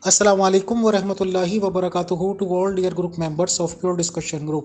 Assalamu alaikum wa rahmatullahi wa barakatuhu to all dear group members of Pure Discussion Group.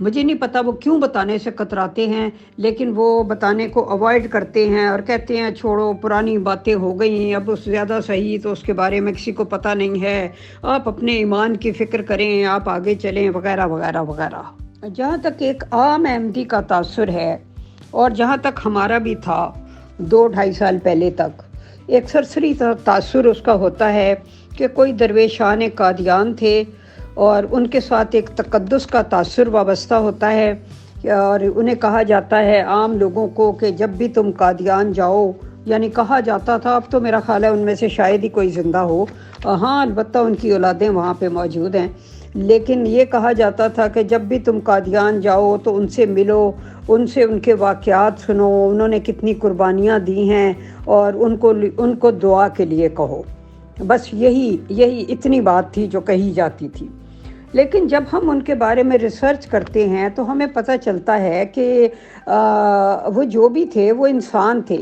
مجھے نہیں پتا وہ کیوں بتانے سے کتراتے ہیں، لیکن وہ بتانے کو اوائڈ کرتے ہیں اور کہتے ہیں چھوڑو پرانی باتیں ہو گئی، اب اس زیادہ صحیح تو اس کے بارے میں کسی کو پتہ نہیں ہے، آپ اپنے ایمان کی فکر کریں، آپ آگے چلیں وغیرہ وغیرہ وغیرہ۔ جہاں تک ایک عام احمدی کا تاثر ہے، اور جہاں تک ہمارا بھی تھا 2-2.5 سال پہلے تک، ایک سرسری تاثر اس کا ہوتا ہے کہ کوئی درویشان قادیان تھے اور ان کے ساتھ ایک تقدس کا تاثر وابستہ ہوتا ہے، اور انہیں کہا جاتا ہے عام لوگوں کو کہ جب بھی تم قادیان جاؤ، یعنی کہا جاتا تھا، اب تو میرا خیال ہے ان میں سے شاید ہی کوئی زندہ ہو، ہاں البتہ ان کی اولادیں وہاں پہ موجود ہیں، لیکن یہ کہا جاتا تھا کہ جب بھی تم قادیان جاؤ تو ان سے ملو، ان سے ان کے واقعات سنو، انہوں نے کتنی قربانیاں دی ہیں، اور ان کو دعا کے لیے کہو۔ بس یہی اتنی بات تھی جو کہی جاتی تھی۔ لیکن جب ہم ان کے بارے میں ریسرچ کرتے ہیں تو ہمیں پتہ چلتا ہے کہ وہ جو بھی تھے وہ انسان تھے،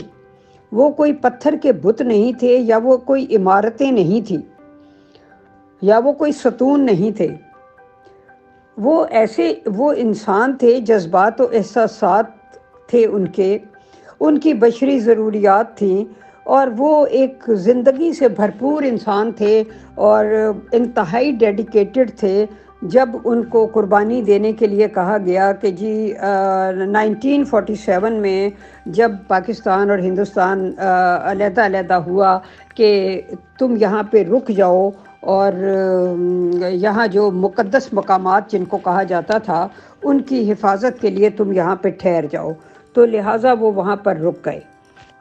وہ کوئی پتھر کے بت نہیں تھے، یا وہ کوئی عمارتیں نہیں تھیں، یا وہ کوئی ستون نہیں تھے۔ وہ انسان تھے، جذبات و احساسات تھے ان کی بشری ضروریات تھیں، اور وہ ایک زندگی سے بھرپور انسان تھے اور انتہائی ڈیڈیکیٹڈ تھے۔ جب ان کو قربانی دینے کے لیے کہا گیا کہ جی 1947 میں جب پاکستان اور ہندوستان علیحدہ علیحدہ ہوا کہ تم یہاں پہ رک جاؤ، اور یہاں جو مقدس مقامات جن کو کہا جاتا تھا ان کی حفاظت کے لیے تم یہاں پہ ٹھہر جاؤ، تو لہٰذا وہ وہاں پر رک گئے۔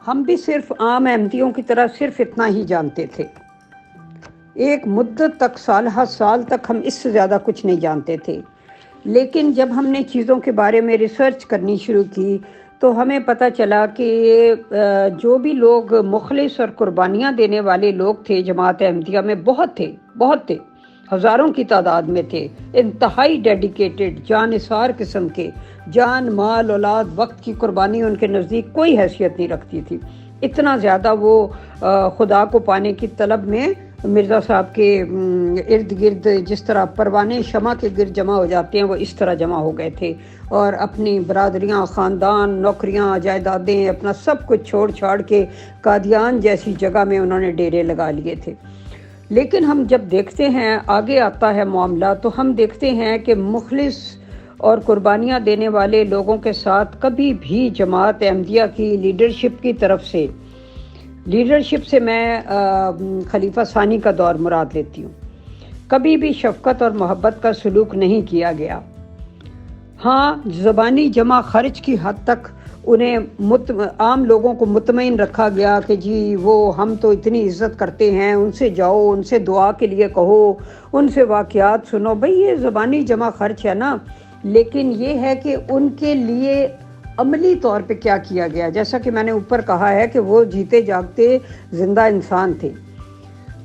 ہم بھی صرف عام احمدیوں کی طرح صرف اتنا ہی جانتے تھے، ایک مدت تک، سالہ سال تک ہم اس سے زیادہ کچھ نہیں جانتے تھے۔ لیکن جب ہم نے چیزوں کے بارے میں ریسرچ کرنی شروع کی تو ہمیں پتہ چلا کہ جو بھی لوگ مخلص اور قربانیاں دینے والے لوگ تھے جماعت احمدیہ میں، بہت تھے، ہزاروں کی تعداد میں تھے، انتہائی ڈیڈیکیٹڈ، جانثار قسم کے، جان مال اولاد وقت کی قربانی ان کے نزدیک کوئی حیثیت نہیں رکھتی تھی۔ اتنا زیادہ وہ خدا کو پانے کی طلب میں مرزا صاحب کے ارد گرد جس طرح پروانے شمع کے گرد جمع ہو جاتے ہیں، وہ اس طرح جمع ہو گئے تھے، اور اپنی برادریاں، خاندان، نوکریاں، جائیدادیں، اپنا سب کچھ چھوڑ چھاڑ کے قادیان جیسی جگہ میں انہوں نے ڈیرے لگا لیے تھے۔ لیکن ہم جب دیکھتے ہیں، آگے آتا ہے معاملہ، تو ہم دیکھتے ہیں کہ مخلص اور قربانیاں دینے والے لوگوں کے ساتھ کبھی بھی جماعت احمدیہ کی لیڈرشپ کی طرف سے، لیڈرشپ سے میں خلیفہ ثانی کا دور مراد لیتی ہوں، کبھی بھی شفقت اور محبت کا سلوک نہیں کیا گیا۔ ہاں، زبانی جمع خرچ کی حد تک انہیں عام لوگوں کو مطمئن رکھا گیا کہ جی وہ ہم تو اتنی عزت کرتے ہیں، ان سے جاؤ، ان سے دعا کے لیے کہو، ان سے واقعات سنو۔ بھئی یہ زبانی جمع خرچ ہے نا، لیکن یہ ہے کہ ان کے لیے عملی طور پہ کیا کیا گیا، جیسا کہ میں نے اوپر کہا ہے کہ وہ جیتے جاگتے زندہ انسان تھے۔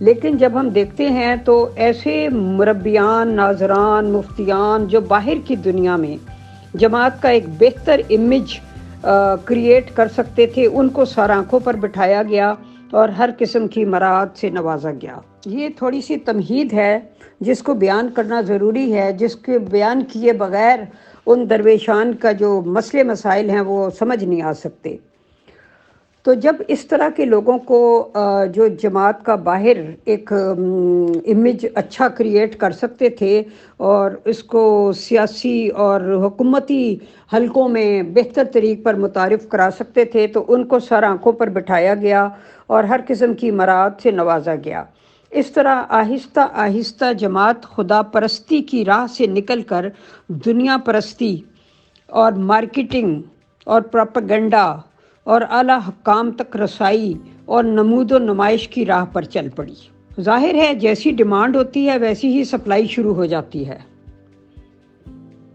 لیکن جب ہم دیکھتے ہیں تو ایسے مربیان، ناظران، مفتیان جو باہر کی دنیا میں جماعت کا ایک بہتر امیج کریٹ کر سکتے تھے، ان کو سر آنکھوں پر بٹھایا گیا اور ہر قسم کی مراعات سے نوازا گیا۔ یہ تھوڑی سی تمہید ہے جس کو بیان کرنا ضروری ہے، جس کے بیان کیے بغیر ان درویشان کا جو مسئلے مسائل ہیں وہ سمجھ نہیں آ سکتے۔ تو جب اس طرح کے لوگوں کو جو جماعت کا باہر ایک امیج اچھا کریٹ کر سکتے تھے اور اس کو سیاسی اور حکومتی حلقوں میں بہتر طریق پر متعارف کرا سکتے تھے، تو ان کو سر آنکھوں پر بٹھایا گیا اور ہر قسم کی مراعات سے نوازا گیا۔ اس طرح آہستہ آہستہ جماعت خدا پرستی کی راہ سے نکل کر دنیا پرستی اور مارکیٹنگ اور پروپیگنڈا اور اعلیٰ حکام تک رسائی اور نمود و نمائش کی راہ پر چل پڑی۔ ظاہر ہے جیسی ڈیمانڈ ہوتی ہے ویسی ہی سپلائی شروع ہو جاتی ہے۔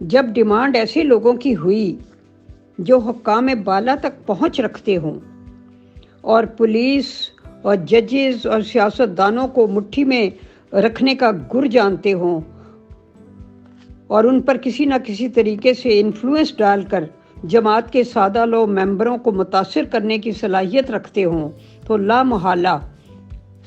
جب ڈیمانڈ ایسے لوگوں کی ہوئی جو حکام بالا تک پہنچ رکھتے ہوں اور پولیس اور ججز اور سیاستدانوں کو مٹھی میں رکھنے کا گر جانتے ہوں اور ان پر کسی نہ کسی طریقے سے انفلوئنس ڈال کر جماعت کے سادہ لو ممبروں کو متاثر کرنے کی صلاحیت رکھتے ہوں، تو لا محالہ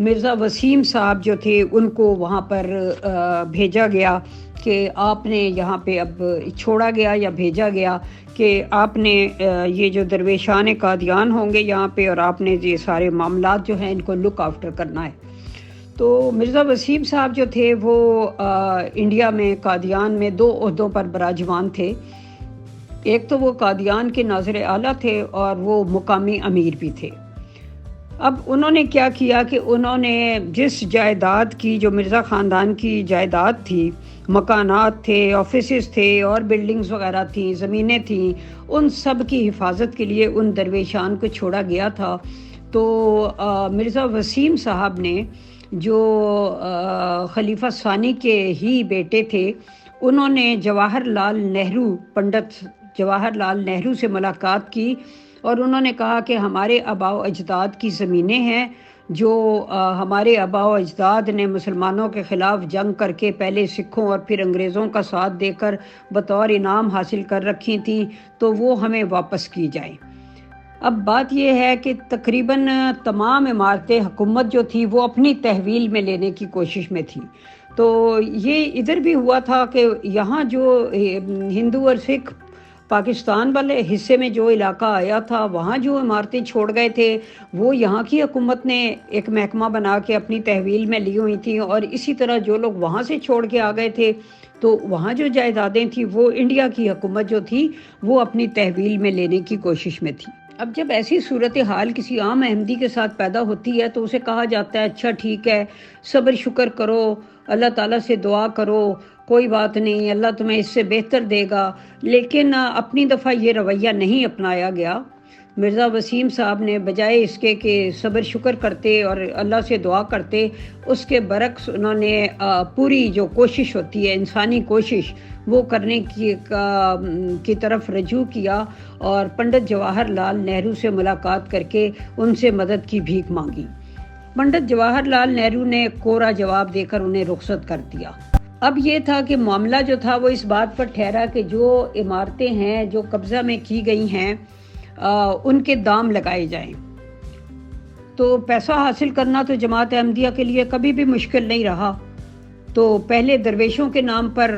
مرزا وسیم صاحب جو تھے ان کو وہاں پر بھیجا گیا کہ آپ نے یہاں پہ اب چھوڑا گیا یا بھیجا گیا کہ آپ نے یہ جو درویشان قادیان ہوں گے یہاں پہ، اور آپ نے یہ سارے معاملات جو ہیں ان کو لک آفٹر کرنا ہے۔ تو مرزا وسیم صاحب جو تھے وہ انڈیا میں قادیان میں 2 عہدوں پر براجمان تھے۔ ایک تو وہ قادیان کے ناظر اعلیٰ تھے اور وہ مقامی امیر بھی تھے۔ اب انہوں نے کیا کیا کہ انہوں نے جس جائیداد کی، جو مرزا خاندان کی جائیداد تھی، مکانات تھے، آفیسز تھے اور بلڈنگز وغیرہ تھیں، زمینیں تھیں، ان سب کی حفاظت کے لیے ان درویشان کو چھوڑا گیا تھا۔ تو مرزا وسیم صاحب نے، جو خلیفہ ثانی کے ہی بیٹے تھے، انہوں نے جواہر لال نہرو، پنڈت جواہر لال نہرو سے ملاقات کی اور انہوں نے کہا کہ ہمارے آباء و اجداد کی زمینیں ہیں جو ہمارے آباء و اجداد نے مسلمانوں کے خلاف جنگ کر کے پہلے سکھوں اور پھر انگریزوں کا ساتھ دے کر بطور انعام حاصل کر رکھی تھیں، تو وہ ہمیں واپس کی جائیں۔ اب بات یہ ہے کہ تقریباً تمام عمارتیں حکومت جو تھی وہ اپنی تحویل میں لینے کی کوشش میں تھی۔ تو یہ ادھر بھی ہوا تھا کہ یہاں جو ہندو اور سکھ پاکستان والے حصے میں جو علاقہ آیا تھا، وہاں جو عمارتیں چھوڑ گئے تھے وہ یہاں کی حکومت نے ایک محکمہ بنا کے اپنی تحویل میں لی ہوئی تھیں، اور اسی طرح جو لوگ وہاں سے چھوڑ کے آ گئے تھے تو وہاں جو جائیدادیں تھیں وہ انڈیا کی حکومت جو تھی وہ اپنی تحویل میں لینے کی کوشش میں تھی۔ اب جب ایسی صورتحال کسی عام احمدی کے ساتھ پیدا ہوتی ہے تو اسے کہا جاتا ہے اچھا ٹھیک ہے، صبر شکر کرو، اللہ تعالیٰ سے دعا کرو، کوئی بات نہیں، اللہ تمہیں اس سے بہتر دے گا۔ لیکن اپنی دفعہ یہ رویہ نہیں اپنایا گیا۔ مرزا وسیم صاحب نے بجائے اس کے کہ صبر شکر کرتے اور اللہ سے دعا کرتے، اس کے برعکس انہوں نے پوری جو کوشش ہوتی ہے، انسانی کوشش، وہ کرنے کی طرف رجوع کیا اور پنڈت جواہر لال نہرو سے ملاقات کر کے ان سے مدد کی بھیک مانگی۔ پنڈت جواہر لال نہرو نے کورا جواب دے کر انہیں رخصت کر دیا۔ اب یہ تھا کہ معاملہ جو تھا وہ اس بات پر ٹھہرا کہ جو عمارتیں ہیں جو قبضہ میں کی گئی ہیں ان کے دام لگائے جائیں۔ تو پیسہ حاصل کرنا تو جماعت احمدیہ کے لیے کبھی بھی مشکل نہیں رہا۔ تو پہلے درویشوں کے نام پر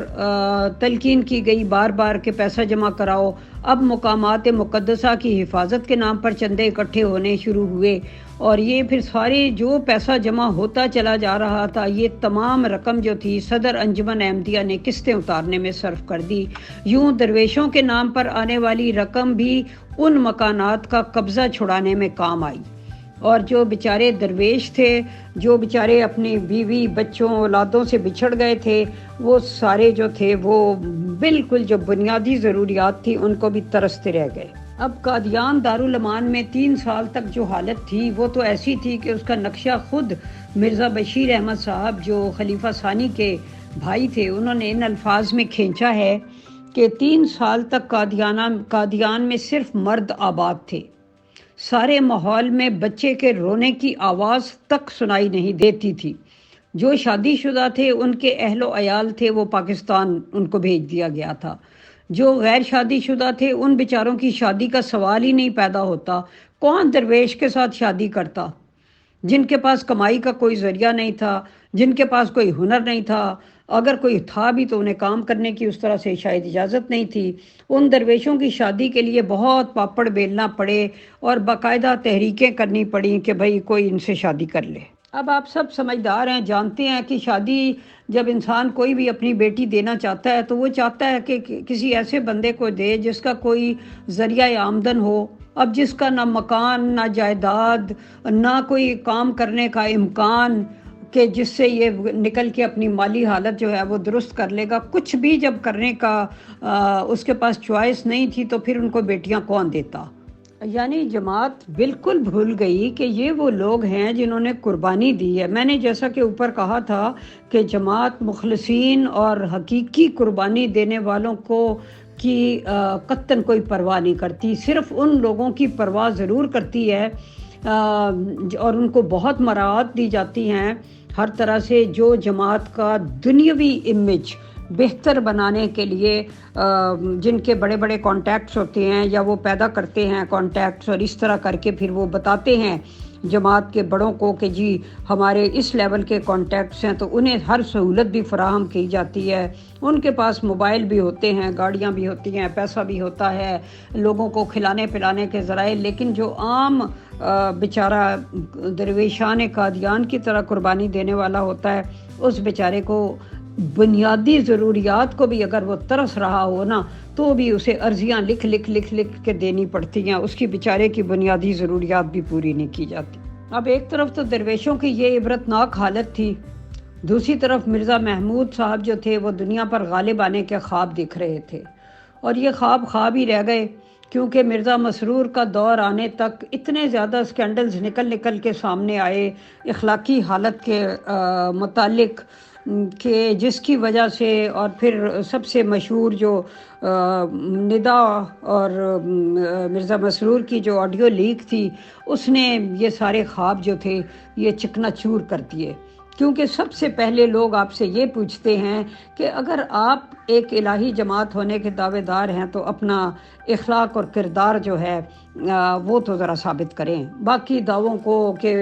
تلقین کی گئی بار بار کہ پیسہ جمع کراؤ، اب مقامات مقدسہ کی حفاظت کے نام پر چندے اکٹھے ہونے شروع ہوئے، اور یہ پھر سارے جو پیسہ جمع ہوتا چلا جا رہا تھا یہ تمام رقم جو تھی صدر انجمن احمدیہ نے قسطیں اتارنے میں صرف کر دی۔ یوں درویشوں کے نام پر آنے والی رقم بھی ان مکانات کا قبضہ چھڑانے میں کام آئی، اور جو بیچارے درویش تھے، جو بیچارے اپنی بیوی بچوں اولادوں سے بچھڑ گئے تھے، وہ سارے جو تھے وہ بالکل جو بنیادی ضروریات تھی ان کو بھی ترستے رہ گئے۔ اب قادیان دارالامان میں 3 سال تک جو حالت تھی وہ تو ایسی تھی کہ اس کا نقشہ خود مرزا بشیر احمد صاحب جو خلیفہ ثانی کے بھائی تھے انہوں نے ان الفاظ میں کھینچا ہے کہ 3 سال تک قادیان میں صرف مرد آباد تھے، سارے ماحول میں بچے کے رونے کی آواز تک سنائی نہیں دیتی تھی۔ جو شادی شدہ تھے ان کے اہل و عیال تھے وہ پاکستان ان کو بھیج دیا گیا تھا، جو غیر شادی شدہ تھے ان بیچاروں کی شادی کا سوال ہی نہیں پیدا ہوتا۔ کون درویش کے ساتھ شادی کرتا؟ جن کے پاس کمائی کا کوئی ذریعہ نہیں تھا، جن کے پاس کوئی ہنر نہیں تھا، اگر کوئی تھا بھی تو انہیں کام کرنے کی اس طرح سے شاید اجازت نہیں تھی، ان درویشوں کی شادی کے لیے بہت پاپڑ بیلنا پڑے اور باقاعدہ تحریکیں کرنی پڑیں کہ بھئی کوئی ان سے شادی کر لے۔ اب آپ سب سمجھدار ہیں، جانتے ہیں کہ شادی جب انسان کوئی بھی اپنی بیٹی دینا چاہتا ہے تو وہ چاہتا ہے کہ کسی ایسے بندے کو دے جس کا کوئی ذریعہ آمدن ہو۔ اب جس کا نہ مکان، نہ جائیداد، نہ کوئی کام کرنے کا امکان کہ جس سے یہ نکل کے اپنی مالی حالت جو ہے وہ درست کر لے گا، کچھ بھی جب کرنے کا اس کے پاس چوائس نہیں تھی تو پھر ان کو بیٹیاں کون دیتا؟ یعنی جماعت بالکل بھول گئی کہ یہ وہ لوگ ہیں جنہوں نے قربانی دی ہے۔ میں نے جیسا کہ اوپر کہا تھا کہ جماعت مخلصین اور حقیقی قربانی دینے والوں کو کی قطعاً کوئی پرواہ نہیں کرتی، صرف ان لوگوں کی پرواہ ضرور کرتی ہے اور ان کو بہت مراعات دی جاتی ہیں ہر طرح سے، جو جماعت کا دنیاوی امیج بہتر بنانے کے لیے جن کے بڑے بڑے کانٹیکٹس ہوتے ہیں یا وہ پیدا کرتے ہیں کانٹیکٹس، اور اس طرح کر کے پھر وہ بتاتے ہیں جماعت کے بڑوں کو کہ جی ہمارے اس لیول کے کانٹیکٹس ہیں تو انہیں ہر سہولت بھی فراہم کی جاتی ہے، ان کے پاس موبائل بھی ہوتے ہیں، گاڑیاں بھی ہوتی ہیں، پیسہ بھی ہوتا ہے، لوگوں کو کھلانے پلانے کے ذرائع، لیکن جو عام بیچارہ درویشان قادیان کی طرح قربانی دینے والا ہوتا ہے، اس بیچارے کو بنیادی ضروریات کو بھی اگر وہ ترس رہا ہو نا تو بھی اسے عرضیاں لکھ کے دینی پڑتی ہیں، اس کی بیچارے کی بنیادی ضروریات بھی پوری نہیں کی جاتی۔ اب ایک طرف تو درویشوں کی یہ عبرتناک حالت تھی، دوسری طرف مرزا محمود صاحب جو تھے وہ دنیا پر غالب آنے کے خواب دیکھ رہے تھے، اور یہ خواب ہی رہ گئے، کیونکہ مرزا مسرور کا دور آنے تک اتنے زیادہ سکینڈلز نکل کے سامنے آئے اخلاقی حالت کے متعلق کہ جس کی وجہ سے، اور پھر سب سے مشہور جو ندا اور مرزا مسرور کی جو آڈیو لیک تھی، اس نے یہ سارے خواب جو تھے یہ چکنا چور کر دیے، کیونکہ سب سے پہلے لوگ آپ سے یہ پوچھتے ہیں کہ اگر آپ ایک الہی جماعت ہونے کے دعوے دار ہیں تو اپنا اخلاق اور کردار جو ہے وہ تو ذرا ثابت کریں، باقی دعووں کو کہ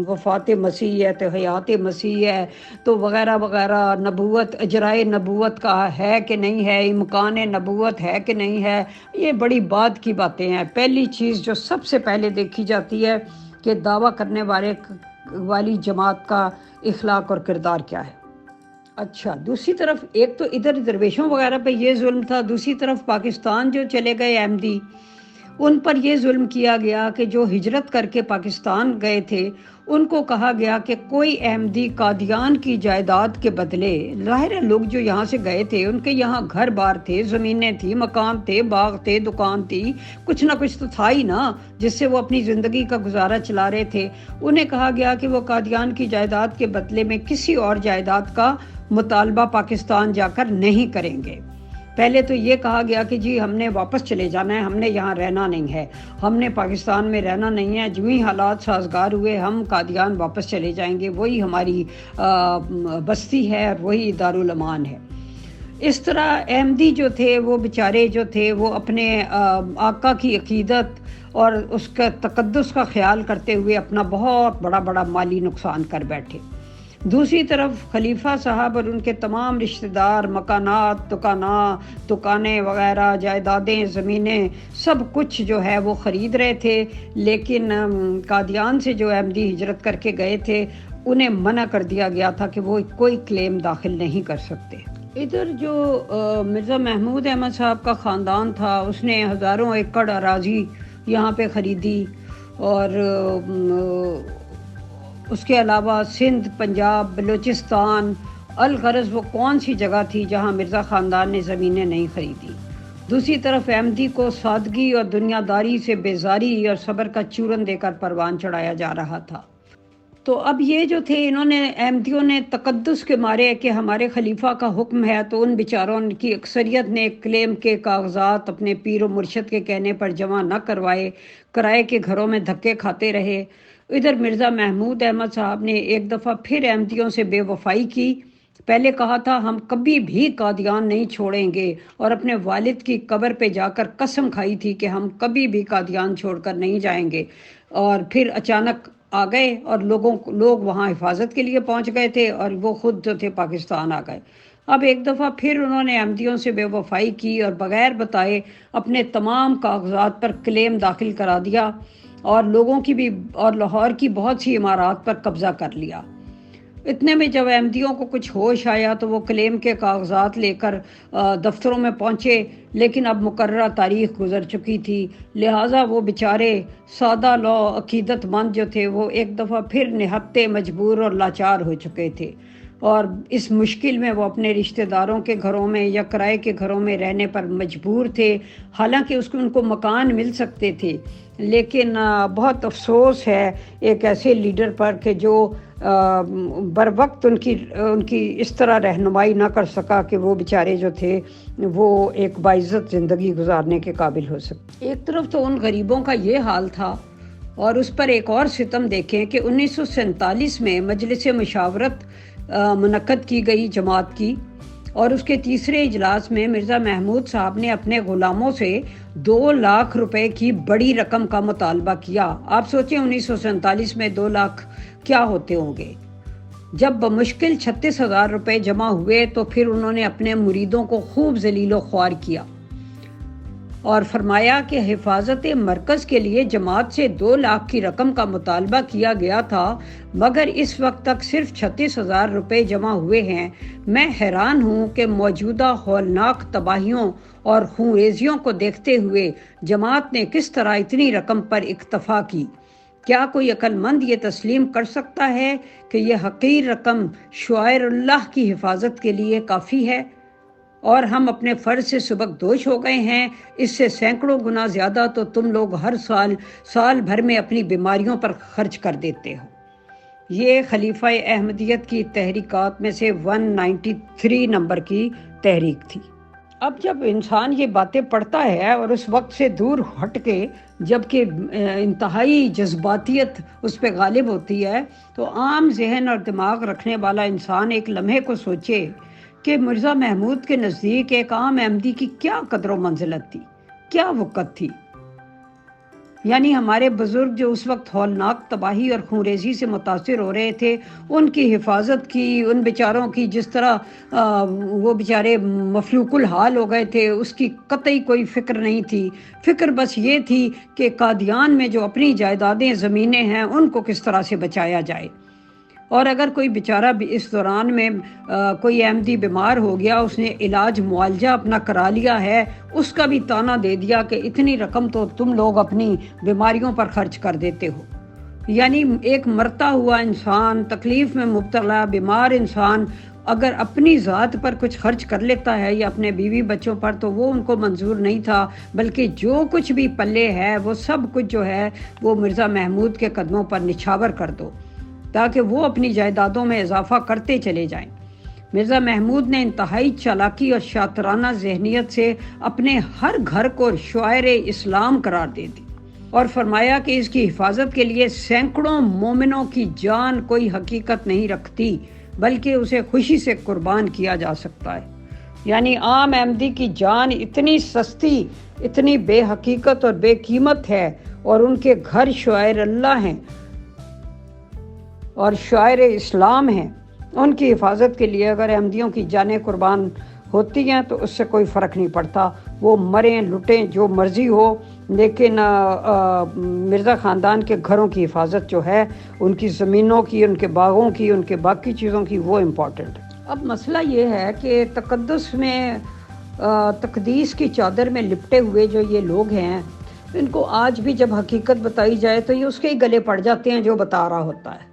وفات مسیح ہے تو حیات مسیح ہے تو وغیرہ وغیرہ، نبوت، اجرائے نبوت کا ہے کہ نہیں ہے، امکان نبوت ہے کہ نہیں ہے، یہ بڑی بعد کی باتیں ہیں۔ پہلی چیز جو سب سے پہلے دیکھی جاتی ہے کہ دعویٰ کرنے والی جماعت کا اخلاق اور کردار کیا ہے۔ اچھا، دوسری طرف ایک تو ادھر درویشوں وغیرہ پہ یہ ظلم تھا، دوسری طرف پاکستان جو چلے گئے احمدی، ان پر یہ ظلم کیا گیا کہ جو ہجرت کر کے پاکستان گئے تھے ان کو کہا گیا کہ کوئی احمدی قادیان کی جائیداد کے بدلے، ظاہر ہے لوگ جو یہاں سے گئے تھے ان کے یہاں گھر بار تھے، زمینیں تھی، مکان تھے، باغ تھے، دکان تھی، کچھ نہ کچھ تو تھا ہی نا جس سے وہ اپنی زندگی کا گزارا چلا رہے تھے۔ انہیں کہا گیا کہ وہ قادیان کی جائیداد کے بدلے میں کسی اور جائیداد کا مطالبہ پاکستان جا کر نہیں کریں گے۔ پہلے تو یہ کہا گیا کہ جی ہم نے واپس چلے جانا ہے، ہم نے یہاں رہنا نہیں ہے، ہم نے پاکستان میں رہنا نہیں ہے، جو ہی حالات سازگار ہوئے ہم قادیان واپس چلے جائیں گے، وہی ہماری بستی ہے اور وہی دارالامان ہے۔ اس طرح احمدی جو تھے وہ بیچارے جو تھے وہ اپنے آقا کی عقیدت اور اس کا تقدس کا خیال کرتے ہوئے اپنا بہت بڑا مالی نقصان کر بیٹھے۔ دوسری طرف خلیفہ صاحب اور ان کے تمام رشتہ دار مکانات، دکانیں وغیرہ، جائیدادیں، زمینیں، سب کچھ جو ہے وہ خرید رہے تھے، لیکن قادیان سے جو احمدی ہجرت کر کے گئے تھے انہیں منع کر دیا گیا تھا کہ وہ کوئی کلیم داخل نہیں کر سکتے۔ ادھر جو مرزا محمود احمد صاحب کا خاندان تھا اس نے ہزاروں ایکڑ اراضی یہاں پہ خریدی، اور اس کے علاوہ سندھ، پنجاب، بلوچستان، الغرض وہ کون سی جگہ تھی جہاں مرزا خاندان نے زمینیں نہیں خریدی۔ دوسری طرف احمدی کو سادگی اور دنیا داری سے بیزاری اور صبر کا چورن دے کر پروان چڑھایا جا رہا تھا۔ تو اب یہ جو تھے احمدیوں نے تقدس کے مارے کہ ہمارے خلیفہ کا حکم ہے، تو ان بیچاروں کی اکثریت نے کلیم کے کاغذات اپنے پیر و مرشد کے کہنے پر جمع نہ کروائے، کرائے کے گھروں میں دھکے کھاتے رہے۔ ادھر مرزا محمود احمد صاحب نے ایک دفعہ پھر احمدیوں سے بے وفائی کی، پہلے کہا تھا ہم کبھی بھی قادیان نہیں چھوڑیں گے، اور اپنے والد کی قبر پہ جا کر قسم کھائی تھی کہ ہم کبھی بھی قادیان چھوڑ کر نہیں جائیں گے، اور پھر اچانک آ گئے اور لوگ وہاں حفاظت کے لیے پہنچ گئے تھے اور وہ خود جو تھے پاکستان آ گئے۔ اب ایک دفعہ پھر انہوں نے احمدیوں سے بے وفائی کی اور بغیر بتائے اپنے تمام کاغذات پر کلیم داخل کرا دیا، اور لوگوں کی بھی اور لاہور کی بہت سی عمارات پر قبضہ کر لیا۔ اتنے میں جب احمدیوں کو کچھ ہوش آیا تو وہ کلیم کے کاغذات لے کر دفتروں میں پہنچے، لیکن اب مقررہ تاریخ گزر چکی تھی، لہٰذا وہ بیچارے سادہ لو عقیدت مند جو تھے وہ ایک دفعہ پھر نہتے مجبور اور لاچار ہو چکے تھے، اور اس مشکل میں وہ اپنے رشتہ داروں کے گھروں میں یا کرائے کے گھروں میں رہنے پر مجبور تھے، حالانکہ ان کو مکان مل سکتے تھے، لیکن بہت افسوس ہے ایک ایسے لیڈر پر کہ جو بر وقت ان کی اس طرح رہنمائی نہ کر سکا کہ وہ بیچارے جو تھے وہ ایک باعزت زندگی گزارنے کے قابل ہو سکے۔ ایک طرف تو ان غریبوں کا یہ حال تھا، اور اس پر ایک اور ستم دیکھیں کہ 1947 میں مجلس مشاورت منعقد کی گئی جماعت کی، اور اس کے تیسرے اجلاس میں مرزا محمود صاحب نے اپنے غلاموں سے 2 لاکھ روپے کی بڑی رقم کا مطالبہ کیا۔ آپ سوچیں 1947 میں 2 لاکھ کیا ہوتے ہوں گے۔ جب بمشکل 36,000 روپے جمع ہوئے تو پھر انہوں نے اپنے مریدوں کو خوب ذلیل و خوار کیا اور فرمایا کہ حفاظت مرکز کے لیے جماعت سے 2 لاکھ کی رقم کا مطالبہ کیا گیا تھا، مگر اس وقت تک صرف 36,000 روپے جمع ہوئے ہیں۔ میں حیران ہوں کہ موجودہ ہولناک تباہیوں اور خونریزیوں کو دیکھتے ہوئے جماعت نے کس طرح اتنی رقم پر اکتفا کی۔ کیا کوئی عقل مند یہ تسلیم کر سکتا ہے کہ یہ حقیر رقم شعائر اللہ کی حفاظت کے لیے کافی ہے؟ اور ہم اپنے فرض سے سبکدوش ہو گئے ہیں۔ اس سے سینکڑوں گنا زیادہ تو تم لوگ ہر سال بھر میں اپنی بیماریوں پر خرچ کر دیتے ہو۔ یہ خلیفہ احمدیت کی تحریکات میں سے 193 نمبر کی تحریک تھی۔ اب جب انسان یہ باتیں پڑھتا ہے اور اس وقت سے دور ہٹ کے جبکہ انتہائی جذباتیت اس پہ غالب ہوتی ہے، تو عام ذہن اور دماغ رکھنے والا انسان ایک لمحے کو سوچے کہ مرزا محمود کے نزدیک ایک عام احمدی کی کیا قدر و منزلت تھی، کیا وقت تھی۔ یعنی ہمارے بزرگ جو اس وقت ہولناک تباہی اور خونریزی سے متاثر ہو رہے تھے، ان کی حفاظت کی، ان بیچاروں کی جس طرح وہ بیچارے مفلوق الحال ہو گئے تھے، اس کی قطعی کوئی فکر نہیں تھی۔ فکر بس یہ تھی کہ قادیان میں جو اپنی جائیدادیں زمینیں ہیں ان کو کس طرح سے بچایا جائے۔ اور اگر کوئی بیچارہ بھی اس دوران میں کوئی احمدی بیمار ہو گیا، اس نے علاج معالجہ اپنا کرا لیا ہے، اس کا بھی تانا دے دیا کہ اتنی رقم تو تم لوگ اپنی بیماریوں پر خرچ کر دیتے ہو۔ یعنی ایک مرتا ہوا انسان، تکلیف میں مبتلا بیمار انسان اگر اپنی ذات پر کچھ خرچ کر لیتا ہے یا اپنے بیوی بچوں پر، تو وہ ان کو منظور نہیں تھا، بلکہ جو کچھ بھی پلے ہے وہ سب کچھ جو ہے وہ مرزا محمود کے قدموں پر نچھاور کر دو، تاکہ وہ اپنی جائیدادوں میں اضافہ کرتے چلے جائیں۔ مرزا محمود نے انتہائی چالاکی اور شاطرانہ ذہنیت سے اپنے ہر گھر کو شعائر اسلام قرار دے دی اور فرمایا کہ اس کی حفاظت کے لیے سینکڑوں مومنوں کی جان کوئی حقیقت نہیں رکھتی، بلکہ اسے خوشی سے قربان کیا جا سکتا ہے۔ یعنی عام احمدی کی جان اتنی سستی، اتنی بے حقیقت اور بے قیمت ہے، اور ان کے گھر شعائر اللہ ہیں اور شاعر اسلام ہیں۔ ان کی حفاظت کے لیے اگر احمدیوں کی جانیں قربان ہوتی ہیں تو اس سے کوئی فرق نہیں پڑتا، وہ مریں لٹیں جو مرضی ہو، لیکن مرزا خاندان کے گھروں کی حفاظت جو ہے، ان کی زمینوں کی، ان کے باغوں کی، ان کے باقی چیزوں کی، وہ امپورٹنٹ ہے۔ اب مسئلہ یہ ہے کہ تقدس میں تقدیس کی چادر میں لپٹے ہوئے جو یہ لوگ ہیں، ان کو آج بھی جب حقیقت بتائی جائے تو یہ اس کے ہی گلے پڑ جاتے ہیں جو بتا رہا ہوتا ہے،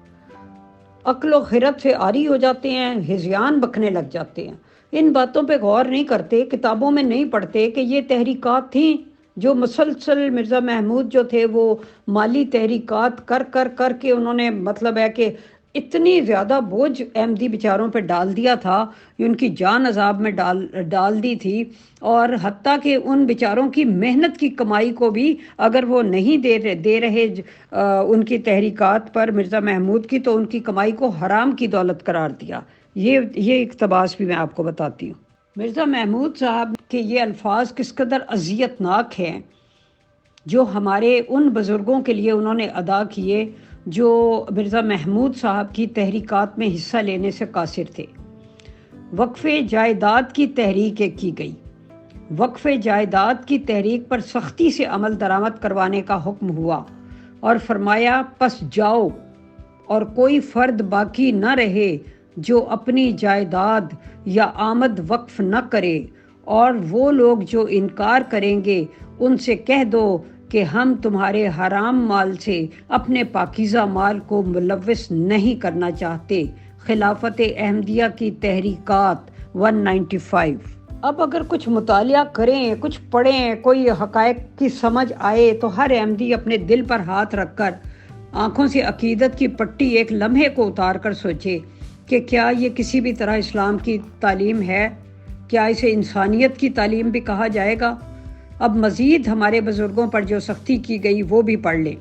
عقل و خرد سے عاری ہو جاتے ہیں، ہذیان بکنے لگ جاتے ہیں، ان باتوں پہ غور نہیں کرتے، کتابوں میں نہیں پڑھتے کہ یہ تحریکات تھیں جو مسلسل مرزا محمود جو تھے وہ مالی تحریکات کر کر کر کے انہوں نے مطلب ہے کہ اتنی زیادہ بوجھ احمدی بیچاروں پہ ڈال دیا تھا، ان کی جان عذاب میں ڈال دی تھی، اور حتیٰ کہ ان بیچاروں کی محنت کی کمائی کو بھی اگر وہ نہیں دے رہے ان کی تحریکات پر مرزا محمود کی، تو ان کی کمائی کو حرام کی دولت قرار دیا۔ یہ اقتباس بھی میں آپ کو بتاتی ہوں۔ مرزا محمود صاحب کے یہ الفاظ کس قدر اذیت ناک ہیں جو ہمارے ان بزرگوں کے لیے انہوں نے ادا کیے جو مرزا محمود صاحب کی تحریکات میں حصہ لینے سے قاصر تھے۔ وقف جائیداد کی تحریک کی گئی۔ وقف جائیداد کی تحریک پر سختی سے عمل درآمد کروانے کا حکم ہوا اور فرمایا پس جاؤ اور کوئی فرد باقی نہ رہے جو اپنی جائیداد یا آمد وقف نہ کرے، اور وہ لوگ جو انکار کریں گے ان سے کہہ دو کہ ہم تمہارے حرام مال سے اپنے پاکیزہ مال کو ملوث نہیں کرنا چاہتے۔ خلافت احمدیہ کی تحریکات 195۔ اب اگر کچھ مطالعہ کریں، کچھ پڑھیں، کوئی حقائق کی سمجھ آئے تو ہر احمدی اپنے دل پر ہاتھ رکھ کر آنکھوں سے عقیدت کی پٹی ایک لمحے کو اتار کر سوچے کہ کیا یہ کسی بھی طرح اسلام کی تعلیم ہے؟ کیا اسے انسانیت کی تعلیم بھی کہا جائے گا؟ اب مزید ہمارے بزرگوں پر جو سختی کی گئی وہ بھی پڑھ لیں۔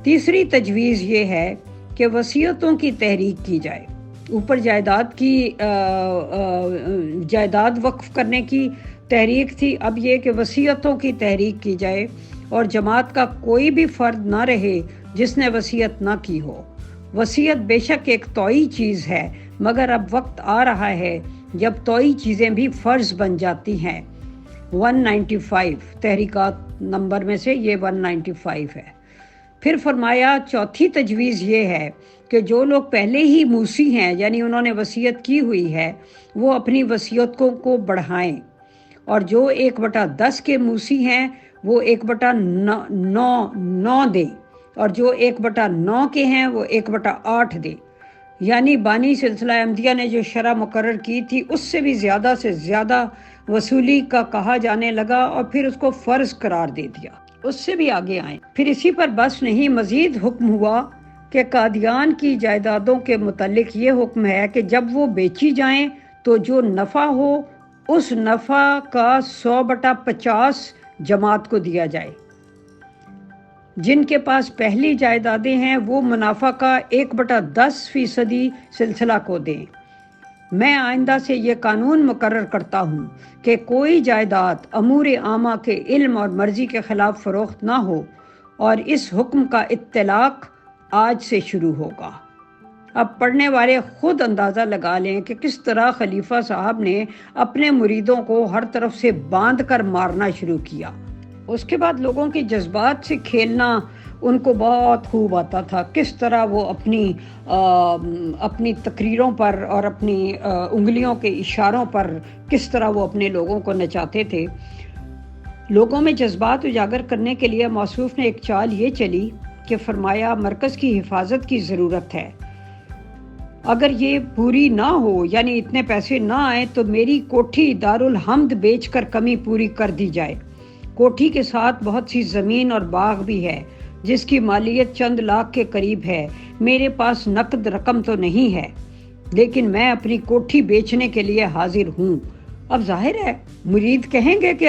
تیسری تجویز یہ ہے کہ وصیتوں کی تحریک کی جائے۔ اوپر جائیداد وقف کرنے کی تحریک تھی، اب یہ کہ وصیتوں کی تحریک کی جائے اور جماعت کا کوئی بھی فرد نہ رہے جس نے وصیت نہ کی ہو۔ وصیت بے شک ایک طوعی چیز ہے، مگر اب وقت آ رہا ہے جب طوعی چیزیں بھی فرض بن جاتی ہیں۔ 195 تحریکات نمبر میں سے یہ 195 ہے۔ پھر فرمایا چوتھی تجویز یہ ہے کہ جو لوگ پہلے ہی موسی ہیں، یعنی انہوں نے وصیت کی ہوئی ہے، وہ اپنی وصیتوں کو بڑھائیں، اور جو 1/10 کے موسی ہیں وہ 1/9 دیں، اور جو 1/9 کے ہیں وہ 1/8 دیں۔ یعنی بانی سلسلہ احمدیہ نے جو شرح مقرر کی تھی اس سے بھی زیادہ سے زیادہ وصولی کا کہا جانے لگا، اور پھر اس کو فرض قرار دے دیا، اس سے بھی آگے آئیں۔ پھر اسی پر بس نہیں، مزید حکم ہوا کہ قادیان کی جائیدادوں کے متعلق یہ حکم ہے کہ جب وہ بیچی جائیں تو جو نفع ہو اس نفع کا 100/50 جماعت کو دیا جائے۔ جن کے پاس پہلی جائیدادیں ہیں وہ منافع کا 1/10% سلسلہ کو دیں۔ میں آئندہ سے یہ قانون مقرر کرتا ہوں کہ کوئی جائیداد امور عامہ کے علم اور مرضی کے خلاف فروخت نہ ہو، اور اس حکم کا اطلاق آج سے شروع ہوگا۔ اب پڑھنے والے خود اندازہ لگا لیں کہ کس طرح خلیفہ صاحب نے اپنے مریدوں کو ہر طرف سے باندھ کر مارنا شروع کیا۔ اس کے بعد لوگوں کے جذبات سے کھیلنا ان کو بہت خوب آتا تھا، کس طرح وہ اپنی تقریروں پر اور اپنی انگلیوں کے اشاروں پر کس طرح وہ اپنے لوگوں کو نچاتے تھے۔ لوگوں میں جذبات اجاگر کرنے کے لیے موصوف نے ایک چال یہ چلی کہ فرمایا مرکز کی حفاظت کی ضرورت ہے، اگر یہ پوری نہ ہو یعنی اتنے پیسے نہ آئیں تو میری کوٹھی دارالحمد بیچ کر کمی پوری کر دی جائے۔ کوٹھی کے ساتھ بہت سی زمین اور باغ بھی ہے جس کی مالیت چند لاکھ کے قریب ہے۔ میرے پاس نقد رقم تو نہیں ہے، لیکن میں اپنی کوٹھی بیچنے کے لیے حاضر ہوں۔ اب ظاہر ہے مرید کہیں گے کہ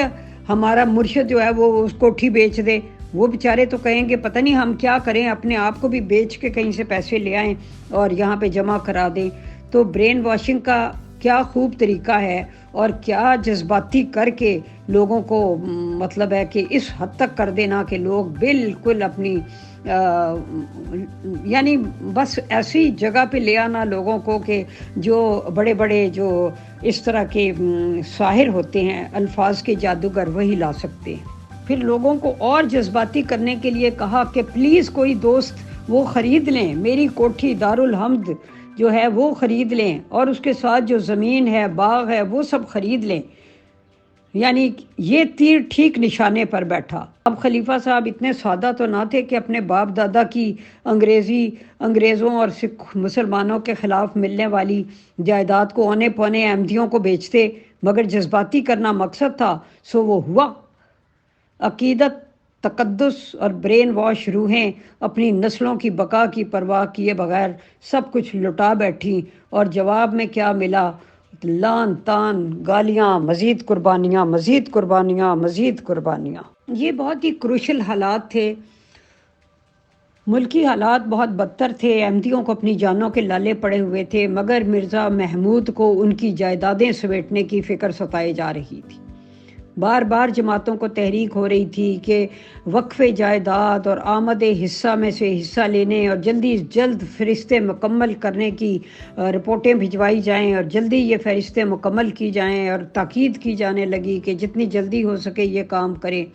ہمارا مرشد جو ہے وہ اس کوٹھی بیچ دے، وہ بیچارے تو کہیں گے پتہ نہیں ہم کیا کریں، اپنے آپ کو بھی بیچ کے کہیں سے پیسے لے آئیں اور یہاں پہ جمع کرا دیں۔ تو برین واشنگ کا کیا خوب طریقہ ہے، اور کیا جذباتی کر کے لوگوں کو مطلب ہے کہ اس حد تک کر دینا کہ لوگ بالکل اپنی یعنی بس ایسی جگہ پہ لے آنا لوگوں کو کہ جو بڑے بڑے جو اس طرح کے ساحر ہوتے ہیں، الفاظ کے جادوگر، وہی لا سکتے ہیں۔ پھر لوگوں کو اور جذباتی کرنے کے لیے کہا کہ پلیز کوئی دوست وہ خرید لیں، میری کوٹھی دارالحمد جو ہے وہ خرید لیں، اور اس کے ساتھ جو زمین ہے، باغ ہے، وہ سب خرید لیں۔ یعنی یہ تیر ٹھیک نشانے پر بیٹھا۔ اب خلیفہ صاحب اتنے سادہ تو نہ تھے کہ اپنے باپ دادا کی انگریزوں اور سکھ مسلمانوں کے خلاف ملنے والی جائیداد کو اونے پونے احمدیوں کو بیچتے، مگر جذباتی کرنا مقصد تھا، سو وہ ہوا۔ عقیدت، تقدس اور برین واش روحیں اپنی نسلوں کی بقا کی پرواہ کیے بغیر سب کچھ لٹا بیٹھی، اور جواب میں کیا ملا؟ لان تان، گالیاں، مزید قربانیاں، مزید قربانیاں، مزید قربانیاں۔ یہ بہت ہی کروشل حالات تھے، ملکی حالات بہت بدتر تھے، احمدیوں کو اپنی جانوں کے لالے پڑے ہوئے تھے، مگر مرزا محمود کو ان کی جائیدادیں سمیٹنے کی فکر ستائے جا رہی تھی۔ بار بار جماعتوں کو تحریک ہو رہی تھی کہ وقف جائیداد اور آمد حصہ میں سے حصہ لینے اور جلدی جلد فہرستیں مکمل کرنے کی رپورٹیں بھجوائی جائیں، اور جلدی یہ فہرستیں مکمل کی جائیں، اور تاکید کی جانے لگی کہ جتنی جلدی ہو سکے یہ کام کریں۔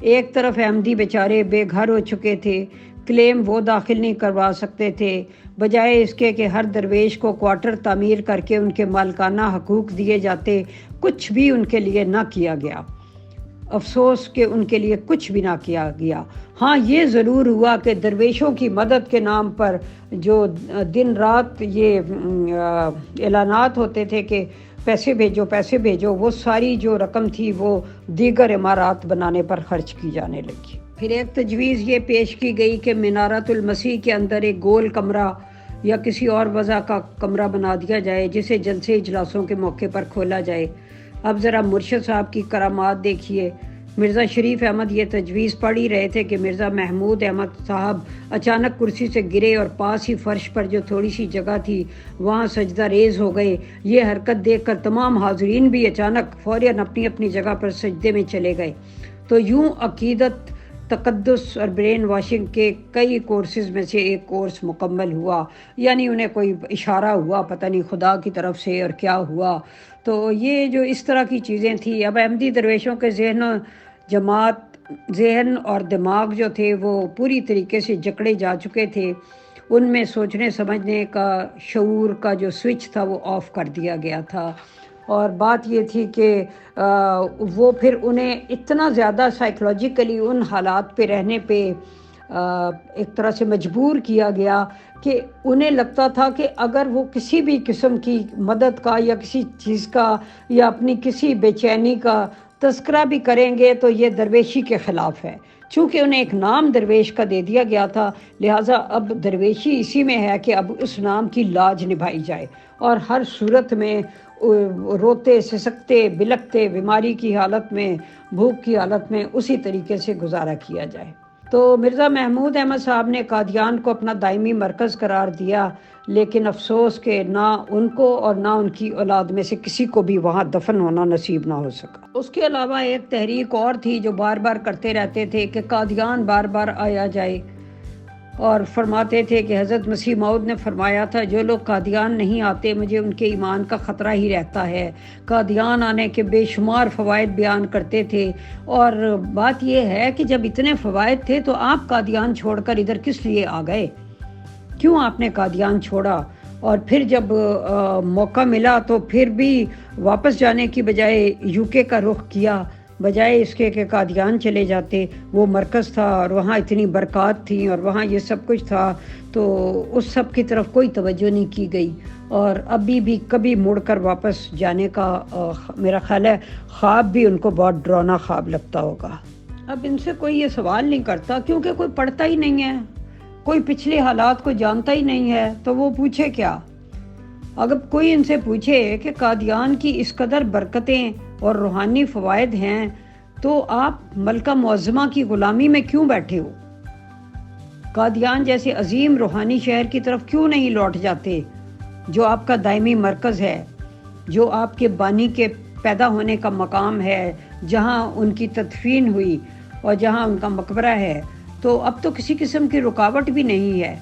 ایک طرف احمدی بیچارے بے گھر ہو چکے تھے، کلیم وہ داخل نہیں کروا سکتے تھے، بجائے اس کے کہ ہر درویش کو کوارٹر تعمیر کر کے ان کے مالکانہ حقوق دیے جاتے، کچھ بھی ان کے لیے نہ کیا گیا۔ افسوس کہ ان کے لیے کچھ بھی نہ کیا گیا۔ ہاں یہ ضرور ہوا کہ درویشوں کی مدد کے نام پر جو دن رات یہ اعلانات ہوتے تھے کہ پیسے بھیجو پیسے بھیجو، وہ ساری جو رقم تھی وہ دیگر عمارات بنانے پر خرچ کی جانے لگی۔ پھر ایک تجویز یہ پیش کی گئی کہ منارۃ المسیح کے اندر ایک گول کمرہ یا کسی اور وضع کا کمرہ بنا دیا جائے جسے جلسے اجلاسوں کے موقع پر کھولا جائے۔ اب ذرا مرشد صاحب کی کرامات دیکھیے، مرزا شریف احمد یہ تجویز پڑھ ہی رہے تھے کہ مرزا محمود احمد صاحب اچانک کرسی سے گرے اور پاس ہی فرش پر جو تھوڑی سی جگہ تھی وہاں سجدہ ریز ہو گئے۔ یہ حرکت دیکھ کر تمام حاضرین بھی اچانک فوراً اپنی اپنی جگہ پر سجدے میں چلے گئے۔ تو یوں عقیدت، تقدس اور برین واشنگ کے کئی کورسز میں سے ایک کورس مکمل ہوا، یعنی انہیں کوئی اشارہ ہوا، پتہ نہیں خدا کی طرف سے اور کیا ہوا۔ تو یہ جو اس طرح کی چیزیں تھیں، اب احمدی درویشوں کے ذہن اور دماغ جو تھے وہ پوری طریقے سے جکڑے جا چکے تھے۔ ان میں سوچنے سمجھنے کا، شعور کا جو سوئچ تھا وہ آف کر دیا گیا تھا۔ اور بات یہ تھی کہ وہ پھر انہیں اتنا زیادہ سائیکلوجیکلی ان حالات پہ رہنے پہ ایک طرح سے مجبور کیا گیا کہ انہیں لگتا تھا کہ اگر وہ کسی بھی قسم کی مدد کا یا کسی چیز کا یا اپنی کسی بے چینی کا تذکرہ بھی کریں گے تو یہ درویشی کے خلاف ہے۔ چونکہ انہیں ایک نام درویش کا دے دیا گیا تھا، لہٰذا اب درویشی اسی میں ہے کہ اب اس نام کی لاج نبھائی جائے اور ہر صورت میں روتے سسکتے بلکتے، بیماری کی حالت میں، بھوک کی حالت میں اسی طریقے سے گزارا کیا جائے۔ تو مرزا محمود احمد صاحب نے قادیان کو اپنا دائمی مرکز قرار دیا، لیکن افسوس کہ نہ ان کو اور نہ ان کی اولاد میں سے کسی کو بھی وہاں دفن ہونا نصیب نہ ہو سکا۔ اس کے علاوہ ایک تحریک اور تھی جو بار بار کرتے رہتے تھے کہ قادیان بار بار آیا جائے، اور فرماتے تھے کہ حضرت مسیح موعود نے فرمایا تھا جو لوگ قادیان نہیں آتے مجھے ان کے ایمان کا خطرہ ہی رہتا ہے۔ قادیان آنے کے بے شمار فوائد بیان کرتے تھے، اور بات یہ ہے کہ جب اتنے فوائد تھے تو آپ قادیان چھوڑ کر ادھر کس لیے آ گئے؟ کیوں آپ نے قادیان چھوڑا؟ اور پھر جب موقع ملا تو پھر بھی واپس جانے کی بجائے UK کا رخ کیا، بجائے اس کے کہ قادیان چلے جاتے۔ وہ مرکز تھا اور وہاں اتنی برکات تھیں اور وہاں یہ سب کچھ تھا، تو اس سب کی طرف کوئی توجہ نہیں کی گئی، اور ابھی بھی کبھی مڑ کر واپس جانے کا میرا خیال ہے خواب بھی ان کو بہت ڈراؤنا خواب لگتا ہوگا۔ اب ان سے کوئی یہ سوال نہیں کرتا کیونکہ کوئی پڑھتا ہی نہیں ہے، کوئی پچھلے حالات کو جانتا ہی نہیں ہے، تو وہ پوچھے کیا؟ اگر کوئی ان سے پوچھے کہ قادیان کی اس قدر برکتیں اور روحانی فوائد ہیں تو آپ ملکہ معظمہ کی غلامی میں کیوں بیٹھے ہو؟ قادیان جیسے عظیم روحانی شہر کی طرف کیوں نہیں لوٹ جاتے جو آپ کا دائمی مرکز ہے، جو آپ کے بانی کے پیدا ہونے کا مقام ہے، جہاں ان کی تدفین ہوئی اور جہاں ان کا مقبرہ ہے؟ تو اب تو کسی قسم کی رکاوٹ بھی نہیں ہے،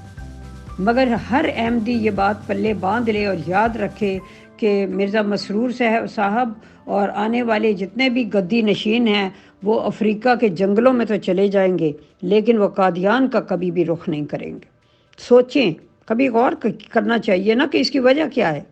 مگر ہر احمدی یہ بات پلے باندھ لے اور یاد رکھے کہ مرزا مسرور صاحب اور آنے والے جتنے بھی گدی نشین ہیں وہ افریقہ کے جنگلوں میں تو چلے جائیں گے، لیکن وہ قادیان کا کبھی بھی رخ نہیں کریں گے۔ سوچیں، کبھی غور کرنا چاہیے نا کہ اس کی وجہ کیا ہے۔